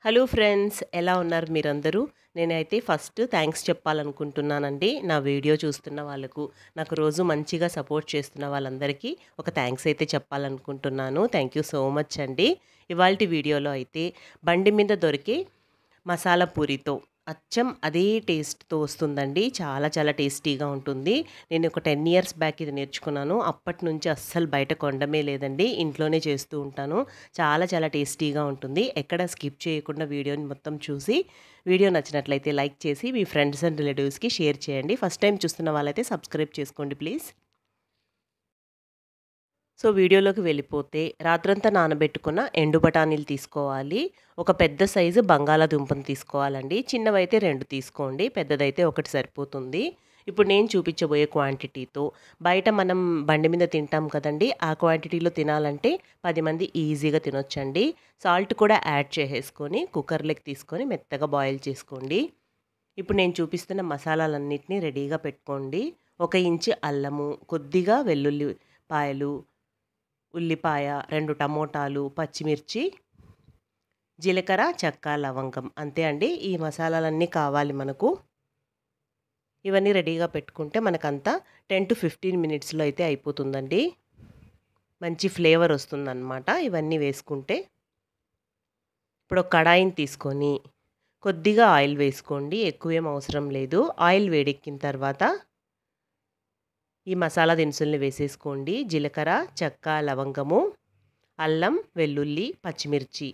Hello friends, ఎలా ఉన్నారు మీరందరూ? నేనైతే ఫస్ట్ థ్యాంక్స్ చెప్పాలనుకుంటున్నానండి. నా వీడియో చూస్తున్న వాళ్ళకు, నాకు రోజు మంచిగా సపోర్ట్ చేస్తున్న వాళ్ళందరికీ ఒక థ్యాంక్స్ అయితే చెప్పాలనుకుంటున్నాను. థ్యాంక్ యూ సో మచ్ అండి. ఇవాల్టి వీడియోలో అయితే బండి మీద దొరికే మసాలా పూరితో అచ్చం అదే టేస్ట్‌తో వస్తుందండి. చాలా చాలా టేస్టీగా ఉంటుంది. నేను ఒక 10 ఇయర్స్ బ్యాక్ ఇది నేర్చుకున్నాను. అప్పటి నుంచి అస్సలు బయట కొనడమే లేదండి. ఇంట్లోనే చేస్తూ ఉంటాను. చాలా చాలా టేస్టీగా ఉంటుంది. ఎక్కడ స్కిప్ చేయకుండా వీడియోని మొత్తం చూసి, వీడియో నచ్చినట్లయితే లైక్ చేసి మీ ఫ్రెండ్స్ అండ్ రిలేటివ్స్‌కి షేర్ చేయండి. ఫస్ట్ టైం చూస్తున్న వాళ్ళైతే సబ్స్క్రైబ్ చేసుకోండి ప్లీజ్. సో వీడియోలోకి వెళ్ళిపోతే, రాత్రంతా నానబెట్టుకున్న ఎండు బఠానీలు తీసుకోవాలి. ఒక పెద్ద సైజు బంగాళాదుంపను తీసుకోవాలండి. చిన్నవైతే 2 తీసుకోండి, పెద్దదైతే 1 సరిపోతుంది. ఇప్పుడు నేను చూపించబోయే క్వాంటిటీతో బయట మనం బండి మీద తింటాం కదండీ! ఆ క్వాంటిటీలో తినాలంటే 10 మంది ఈజీగా తినొచ్చండి. సాల్ట్ కూడా యాడ్ చేసేసుకొని కుక్కర్‌లోకి తీసుకొని మెత్తగా బాయిల్ చేసుకోండి. ఇప్పుడు నేను చూపిస్తున్న మసాలాలన్నిటిని రెడీగా పెట్టుకోండి. 1 ఇంచు అల్లము, కొద్దిగా వెల్లుల్లిపాయలు, ఉల్లిపాయ, 2 టమోటాలు, పచ్చిమిర్చి, జీలకర్ర, చెక్క, లవంగం. అంతే అండి. ఈ మసాలాలన్నీ కావాలి మనకు. ఇవన్నీ రెడీగా పెట్టుకుంటే మనకంతా 10-15 మినిట్స్‌లో అయితే అయిపోతుందండి. మంచి ఫ్లేవర్ వస్తుందన్నమాట ఇవన్నీ వేసుకుంటే. ఇప్పుడు ఒక కడాయిని తీసుకొని కొద్దిగా ఆయిల్ వేసుకోండి. ఎక్కువేం అవసరం లేదు. ఆయిల్ వేడెక్కిన తర్వాత ఈ మసాలా దినుసుల్ని వేసేసుకోండి. జీలకర్ర, చెక్క, లవంగము, అల్లం, వెల్లుల్లి, పచ్చిమిర్చి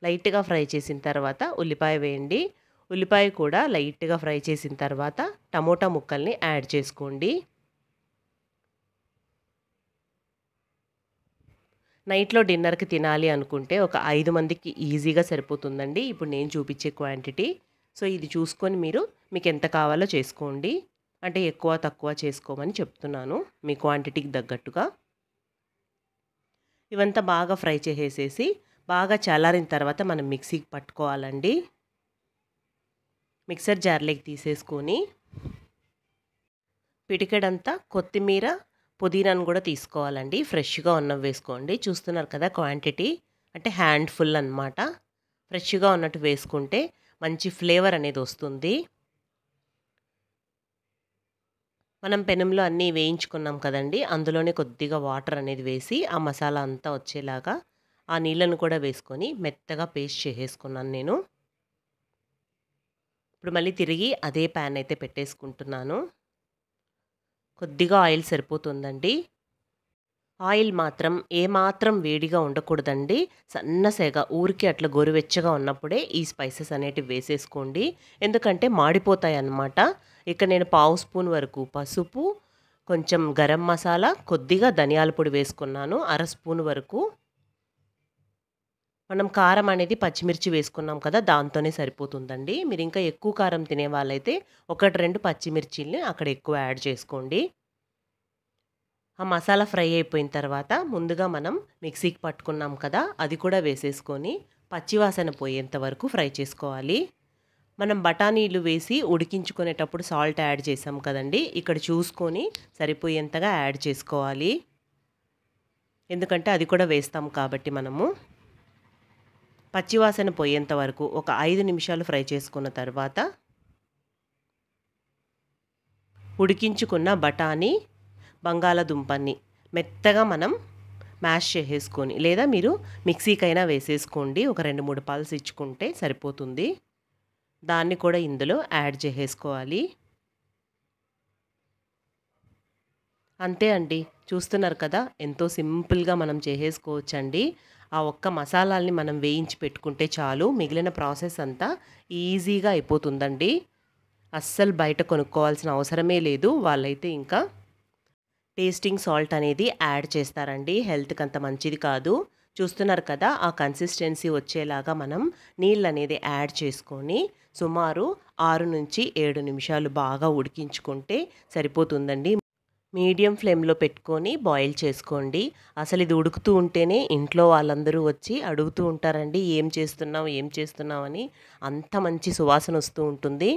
లైట్‌గా ఫ్రై చేసిన తర్వాత ఉల్లిపాయ వేయండి. ఉల్లిపాయ కూడా లైట్‌గా ఫ్రై చేసిన తర్వాత టమోటా ముక్కల్ని యాడ్ చేసుకోండి. నైట్‌లో డిన్నర్‌కి తినాలి అనుకుంటే ఒక 5 మందికి ఈజీగా సరిపోతుందండి. ఇప్పుడు నేను చూపించే క్వాంటిటీ. సో ఇది చూసుకొని మీకెంత కావాలో చేసుకోండి. అంటే ఎక్కువ, తక్కువ చేసుకోమని చెప్తున్నాను మీ క్వాంటిటీకి తగ్గట్టుగా. ఇవంతా బాగా ఫ్రై చేసేసేసి, బాగా చల్లారిన తర్వాత మనం మిక్సీకి పట్టుకోవాలండి. మిక్సర్ జార్‌లోకి తీసేసుకొని, పిడికెడంతా కొత్తిమీర, పుదీనాను కూడా తీసుకోవాలండి. ఫ్రెష్‌గా ఉన్నవి వేసుకోండి. చూస్తున్నారు కదా క్వాంటిటీ, అంటే హ్యాండ్‌ఫుల్ అనమాట. ఫ్రెష్‌గా ఉన్నట్టు వేసుకుంటే మంచి ఫ్లేవర్ అనేది వస్తుంది. మనం పెనంలో అన్నీ వేయించుకున్నాం కదండీ! అందులోనే కొద్దిగా వాటర్ అనేది వేసి, ఆ మసాలా అంతా వచ్చేలాగా ఆ నీళ్ళను కూడా వేసుకొని మెత్తగా పేస్ట్ చేసేసుకున్నాను నేను. ఇప్పుడు మళ్ళీ తిరిగి అదే ప్యాన్ అయితే పెట్టేసుకుంటున్నాను. కొద్దిగా ఆయిల్ సరిపోతుందండి. ఆయిల్ మాత్రం ఏమాత్రం వేడిగా ఉండకూడదండి. సన్న సెగ ఊరికే అట్లా గోరువెచ్చగా ఉన్నప్పుడే ఈ స్పైసెస్ అనేటివి వేసేసుకోండి. ఎందుకంటే మాడిపోతాయన్నమాట. ఇక్కడ నేను పావు స్పూన్ వరకు పసుపు, కొంచెం గరం మసాలా, కొద్దిగా ధనియాల పొడి వేసుకున్నాను. అర స్పూన్ వరకు. మనం కారం అనేది పచ్చిమిర్చి వేసుకున్నాం కదా! దాంతోనే సరిపోతుందండి. మీరు ఇంకా ఎక్కువ కారం తినే వాళ్ళైతే 1, 2 పచ్చిమిర్చిల్ని అక్కడ ఎక్కువ యాడ్ చేసుకోండి. ఆ మసాలా ఫ్రై అయిపోయిన తర్వాత ముందుగా మనం మిక్సీకి పట్టుకున్నాం కదా! అది కూడా వేసేసుకొని పచ్చివాసన పోయేంత వరకు ఫ్రై చేసుకోవాలి. మనం బఠానీలు వేసి ఉడికించుకునేటప్పుడు సాల్ట్ యాడ్ చేసాం కదండీ! ఇక్కడ చూసుకొని సరిపోయేంతగా యాడ్ చేసుకోవాలి. ఎందుకంటే అది కూడా వేస్తాం కాబట్టి మనము. పచ్చివాసన పోయేంత వరకు ఒక 5 నిమిషాలు ఫ్రై చేసుకున్న తర్వాత ఉడికించుకున్న బఠానీ, బంగాళాదుంపని మెత్తగా మనం మ్యాష్ చేసేసుకొని, లేదా మీరు మిక్సీకైనా వేసేసుకోండి. ఒక 2, 3 పల్స్ ఇచ్చుకుంటే సరిపోతుంది. దాన్ని కూడా ఇందులో యాడ్ చేసేసుకోవాలి. అంతే అండి. చూస్తున్నారు కదా! ఎంతో సింపుల్‌గా మనం చేసేసుకోవచ్చండి. ఆ ఒక్క మసాలాల్ని మనం వేయించి పెట్టుకుంటే చాలు. మిగిలిన ప్రాసెస్ అంతా ఈజీగా అయిపోతుందండి. అస్సలు బయట కొనుక్కోవాల్సిన అవసరమే లేదు. వాళ్ళైతే ఇంకా టేస్టింగ్ సాల్ట్ అనేది యాడ్ చేస్తారండి. హెల్త్‌కి అంత మంచిది కాదు. చూస్తున్నారు కదా! ఆ కన్సిస్టెన్సీ వచ్చేలాగా మనం నీళ్ళనేది యాడ్ చేసుకొని సుమారు 6-7 నిమిషాలు బాగా ఉడికించుకుంటే సరిపోతుందండి. మీడియం ఫ్లేమ్‌లో పెట్టుకొని బాయిల్ చేసుకోండి. అసలు ఇది ఉడుకుతూ ఉంటేనే ఇంట్లో వాళ్ళందరూ వచ్చి అడుగుతూ ఉంటారండి. "ఏం చేస్తున్నావు? ఏం చేస్తున్నావు?" అని. అంత మంచి సువాసన వస్తూ ఉంటుంది.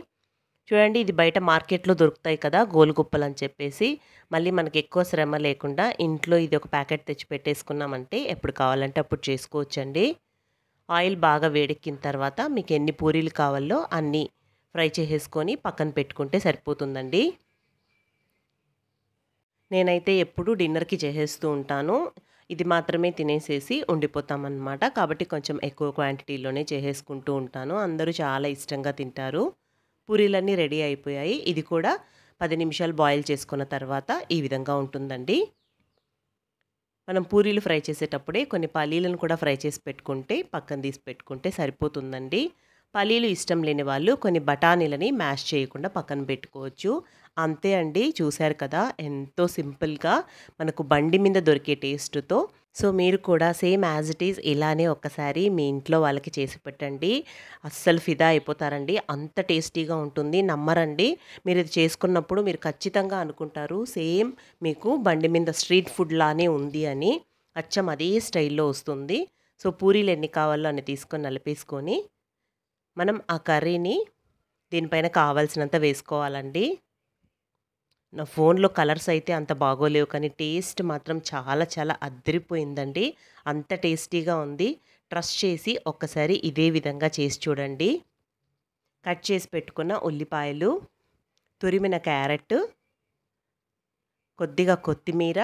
చూడండి, ఇది బయట మార్కెట్‌లో దొరుకుతాయి కదా! గోలుగుప్పలని చెప్పేసి. మళ్ళీ మనకి ఎక్కువ శ్రమ లేకుండా ఇంట్లో ఇది ఒక ప్యాకెట్ తెచ్చి పెట్టేసుకున్నామంటే ఎప్పుడు కావాలంటే అప్పుడు చేసుకోవచ్చండి. ఆయిల్ బాగా వేడెక్కిన తర్వాత మీకు ఎన్ని పూరీలు కావాలో అన్నీ ఫ్రై చేసేసుకొని పక్కన పెట్టుకుంటే సరిపోతుందండి. నేనైతే ఎప్పుడు డిన్నర్‌కి చేసేస్తూ ఉంటాను. ఇది మాత్రమే తినేసేసి ఉండిపోతామన్నమాట. కాబట్టి కొంచెం ఎక్కువ క్వాంటిటీలోనే చేసేసుకుంటూ ఉంటాను. అందరూ చాలా ఇష్టంగా తింటారు. పూరీలన్నీ రెడీ అయిపోయాయి. ఇది కూడా 10 నిమిషాలు బాయిల్ చేసుకున్న తర్వాత ఈ విధంగా ఉంటుందండి. మనం పూరీలు ఫ్రై చేసేటప్పుడే కొన్ని పల్లీలను కూడా ఫ్రై చేసి పెట్టుకుంటే పక్కన తీసి పెట్టుకుంటే సరిపోతుందండి. పల్లీలు ఇష్టం లేని వాళ్ళు కొన్ని బఠానీలని మ్యాష్ చేయకుండా పక్కన పెట్టుకోవచ్చు. అంతే అండి. చూశారు కదా! ఎంతో సింపుల్‌గా మనకు బండి మీద దొరికే టేస్ట్‌తో. సో, మీరు కూడా సేమ్ యాజ్ ఇట్ ఈజ్ ఇలానే ఒక్కసారి మీ ఇంట్లో వాళ్ళకి చేసి పెట్టండి. అస్సలు ఫిదా అయిపోతారండి. అంత టేస్టీగా ఉంటుంది. నమ్మరండి. మీరు ఇది చేసుకున్నప్పుడు మీరు ఖచ్చితంగా అనుకుంటారు సేమ్ మీకు బండి మీద స్ట్రీట్ ఫుడ్ లానే ఉంది అని. అచ్చం అదే స్టైల్‌లో వస్తుంది. సో, పూరీలు ఎన్ని కావాలో అన్ని తీసుకొని నలిపేసుకొని మనం ఆ కర్రీని దీనిపైన కావాల్సినంత వేసుకోవాలండి. నా ఫోన్‌లో కలర్స్ అయితే అంత బాగోలేవు కానీ టేస్ట్ మాత్రం చాలా చాలా అద్దిరిపోయిందండి. అంత టేస్టీగా ఉంది. ట్రస్ట్ చేసి ఒక్కసారి ఇదే విధంగా చేసి చూడండి. కట్ చేసి పెట్టుకున్న ఉల్లిపాయలు, తురిమిన క్యారెట్, కొద్దిగా కొత్తిమీర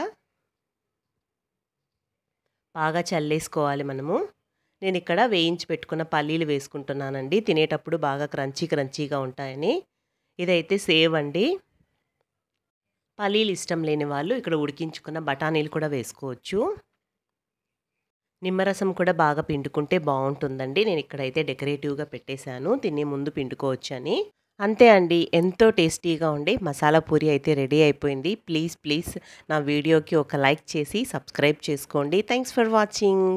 బాగా చల్లేసుకోవాలి మనము. నేనిక్కడ వేయించి పెట్టుకున్న పల్లీలు వేసుకుంటున్నానండి. తినేటప్పుడు బాగా క్రంచీగా ఉంటాయని. ఇదైతే సేవ్ అండి. పల్లీలు ఇష్టం లేని వాళ్ళు ఇక్కడ ఉడికించుకున్న బఠానీలు కూడా వేసుకోవచ్చు. నిమ్మరసం కూడా బాగా పిండుకుంటే బావుంటుందండి. నేనిక్కడైతే డెకరేటివ్‌గా పెట్టేశాను. తినే ముందు పిండుకోవచ్చని. అంతే అండి. ఎంతో టేస్టీగా ఉండే మసాలా పూరి అయితే రెడీ అయిపోయింది. ప్లీజ్ నా వీడియోకి ఒక లైక్ చేసి సబ్స్క్రైబ్ చేసుకోండి. Thanks for watching.